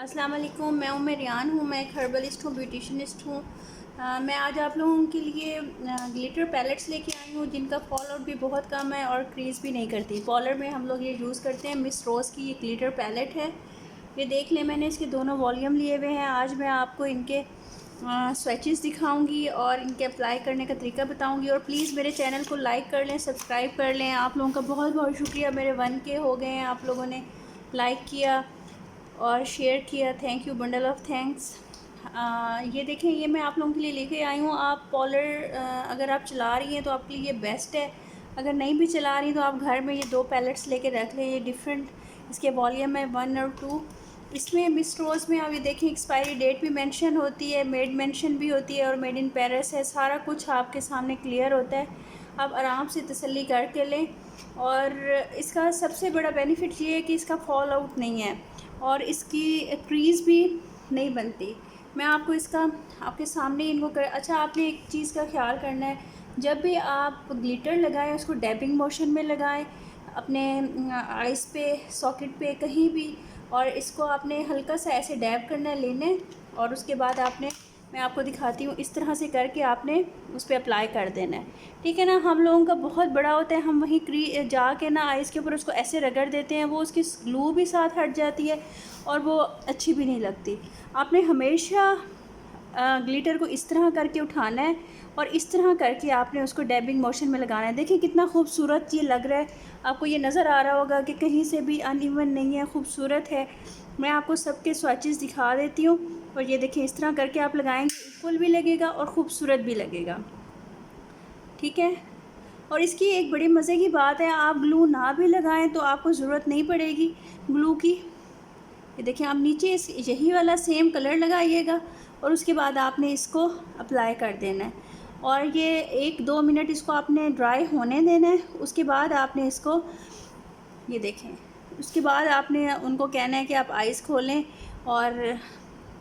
अस्सलाम वालेकुम। मैं रियान हूँ। मैं एक हर्बलिस्ट हूँ, ब्यूटिशनिस्ट हूँ। मैं आज आप लोगों के लिए ग्लिटर पैलेट्स लेके आई हूँ जिनका फॉल आउट भी बहुत कम है और क्रीज़ भी नहीं करती। पॉलर में हम लोग ये यूज़ करते हैं। मिस रोज़ की ये ग्लिटर पैलेट है। ये देख लें, मैंने इसके दोनों वॉल्यूम लिए हुए हैं। आज मैं आपको इनके स्विचेस दिखाऊंगी और इनके अप्लाई करने का तरीका बताऊंगी। और प्लीज़ मेरे चैनल को लाइक कर लें, सब्सक्राइब कर लें। आप लोगों का बहुत बहुत शुक्रिया। मेरे 1K हो गए हैं, आप लोगों ने लाइक किया और शेयर किया। Thank you, bundle of thanks. ये देखें, ये मैं आप लोगों के लिए लेके आई हूँ। आप पॉलर अगर आप चला रही हैं तो आपके लिए ये बेस्ट है। अगर नहीं भी चला रही तो आप घर में ये 2 पैलेट्स लेके रख लें। ये डिफरेंट इसके वॉल्यूम है 1 और 2। इसमें मिस रोज़ में आप ये देखें, एक्सपायरी डेट भी मेंशन होती है, मेड मेंशन भी होती है और मेड इन पेरिस है। सारा कुछ आपके सामने क्लियर होता है। आप आराम से तसल्ली करके लें। और इसका सबसे बड़ा बेनिफिट ये है कि इसका फॉल आउट नहीं है और इसकी क्रीज़ भी नहीं बनती। मैं आपको इसका आपके सामने इनको अच्छा, आपने एक चीज़ का ख्याल करना है। जब भी आप ग्लिटर लगाएं उसको डैबिंग मोशन में लगाएं, अपने आइस पे, सॉकेट पे, कहीं भी। और इसको आपने हल्का सा ऐसे डैब करना है, लेने, और उसके बाद आपने, मैं आपको दिखाती हूँ, इस तरह से करके आपने उस पर अप्लाई कर देना है। ठीक है ना। हम लोगों का बहुत बड़ा होता है, हम वहीं जाके ना आइस के ऊपर उसको ऐसे रगड़ देते हैं, वो उसकी ग्लू भी साथ हट जाती है और वो अच्छी भी नहीं लगती। आपने हमेशा ग्लिटर को इस तरह करके उठाना है और इस तरह करके आपने उसको डैबिंग मोशन में लगाना है। देखिए कितना खूबसूरत ये लग रहा है। आपको ये नज़र आ रहा होगा कि कहीं से भी अनइवन नहीं है, खूबसूरत है। मैं आपको सबके स्वैचेस दिखा देती हूँ। और ये देखिए, इस तरह करके आप लगाएंगे, इक्वल भी लगेगा और ख़ूबसूरत भी लगेगा। ठीक है। और इसकी एक बड़ी मज़े की बात है, आप ग्लू ना भी लगाएं तो आपको ज़रूरत नहीं पड़ेगी ग्लू की। ये देखिए, आप नीचे इस यही वाला सेम कलर लगाइएगा और उसके बाद आपने इसको अप्लाई कर देना है। और ये 1-2 मिनट इसको आपने ड्राई होने देना है। उसके बाद आपने इसको, ये देखें, उसके बाद आपने उनको कहना है कि आप आइज़ खोलें और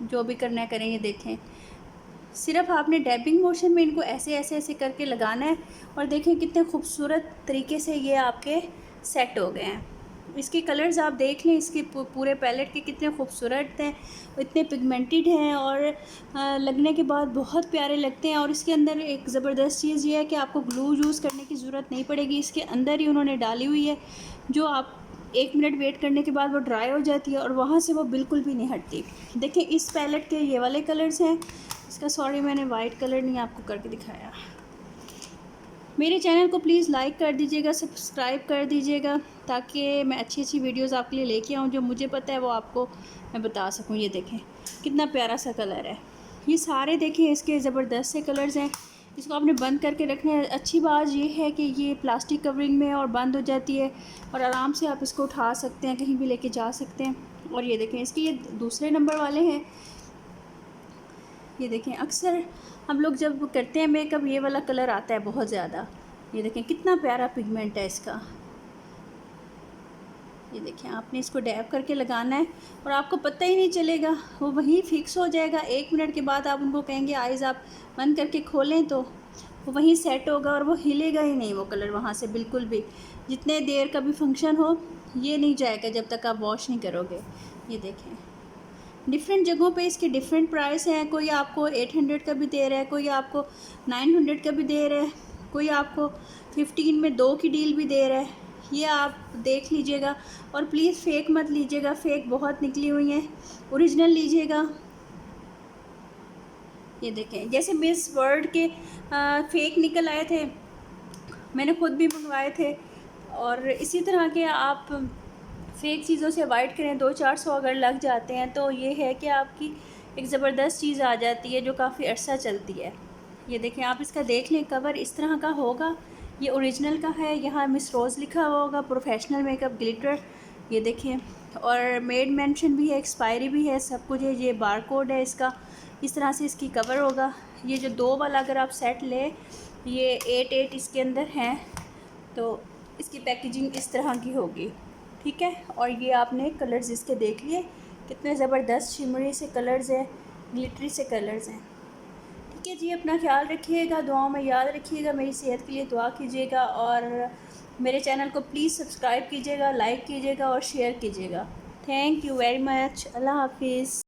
जो भी करना है करें। ये देखें, सिर्फ आपने डैबिंग मोशन में इनको ऐसे ऐसे ऐसे करके लगाना है और देखें कितने खूबसूरत तरीके से ये आपके सेट हो गए हैं। इसके कलर्स आप देख लें, इसके पूरे पैलेट के कितने खूबसूरत हैं, इतने पिगमेंटेड हैं और लगने के बाद बहुत प्यारे लगते हैं। और इसके अंदर एक ज़बरदस्त चीज़ ये है कि आपको ग्लू यूज़ करने की ज़रूरत नहीं पड़ेगी। इसके अंदर ही उन्होंने डाली हुई है, जो आप 1 मिनट वेट करने के बाद वो ड्राई हो जाती है और वहाँ से वो बिल्कुल भी नहीं हटती। देखिए, इस पैलेट के ये वाले कलर्स हैं। इसका सॉरी, मैंने वाइट कलर नहीं आपको करके दिखाया। मेरे चैनल को प्लीज़ लाइक कर दीजिएगा, सब्सक्राइब कर दीजिएगा, ताकि मैं अच्छी अच्छी वीडियोस आपके लिए लेके आऊँ। जो मुझे पता है वो आपको मैं बता सकूँ। ये देखें कितना प्यारा सा कलर है। ये सारे देखें इसके ज़बरदस्त से कलर्स हैं। इसको आपने बंद करके रखना है। अच्छी बात ये है कि ये प्लास्टिक कवरिंग में और बंद हो जाती है और आराम से आप इसको उठा सकते हैं, कहीं भी लेके जा सकते हैं। और ये देखें, इसके ये दूसरे नंबर वाले हैं। ये देखें, अक्सर हम लोग जब करते हैं मेकअप, ये वाला कलर आता है बहुत ज़्यादा। ये देखें कितना प्यारा पिगमेंट है इसका। ये देखें, आपने इसको डैब करके लगाना है और आपको पता ही नहीं चलेगा, वो वहीं फिक्स हो जाएगा। 1 मिनट के बाद आप उनको कहेंगे आइज़ आप बंद करके खोलें तो वो वहीं सेट होगा और वो हिलेगा ही नहीं वो कलर वहाँ से बिल्कुल भी। जितने देर का भी फंक्शन हो, ये नहीं जाएगा जब तक आप वॉश नहीं करोगे। ये देखें, डिफरेंट जगहों पे इसके डिफरेंट प्राइस हैं। कोई आपको 800 का भी दे रहा है, कोई आपको 900 का भी दे रहा है, कोई आपको 15 में 2 की डील भी दे रहा है। ये आप देख लीजिएगा और प्लीज़ फ़ेक मत लीजिएगा, फ़ेक बहुत निकली हुई हैं, ओरिजिनल लीजिएगा। ये देखें, जैसे मिस वर्ल्ड के फ़ेक निकल आए थे, मैंने खुद भी मंगवाए थे। और इसी तरह के आप फ़ेक चीज़ों से अवॉइड करें। 200-400 अगर लग जाते हैं तो ये है कि आपकी एक ज़बरदस्त चीज़ आ जाती है जो काफ़ी अरसा चलती है। ये देखें, आप इसका देख लें, कवर इस तरह का होगा। ये ओरिजिनल का है, यहाँ मिस रोज़ लिखा हुआ होगा, प्रोफेशनल मेकअप ग्लिटर। ये देखें, और मेड मेंशन भी है, एक्सपायरी भी है, सब कुछ है। ये बार कोड है इसका, इस तरह से इसकी कवर होगा। ये जो 2 वाला अगर आप सेट लें, ये 8 इसके अंदर हैं, तो इसकी पैकेजिंग इस तरह की होगी। ठीक है। और ये आपने कलर्स इसके देख लिए, कितने ज़बरदस्त शिमरी से कलर्स हैं, ग्लिटरी से कलर्स हैं। ठीक है जी, अपना ख्याल रखिएगा, दुआओं में याद रखिएगा, मेरी सेहत के लिए दुआ कीजिएगा और मेरे चैनल को प्लीज़ सब्सक्राइब कीजिएगा, लाइक कीजिएगा और शेयर कीजिएगा। Thank you very much. अल्लाह हाफिज़।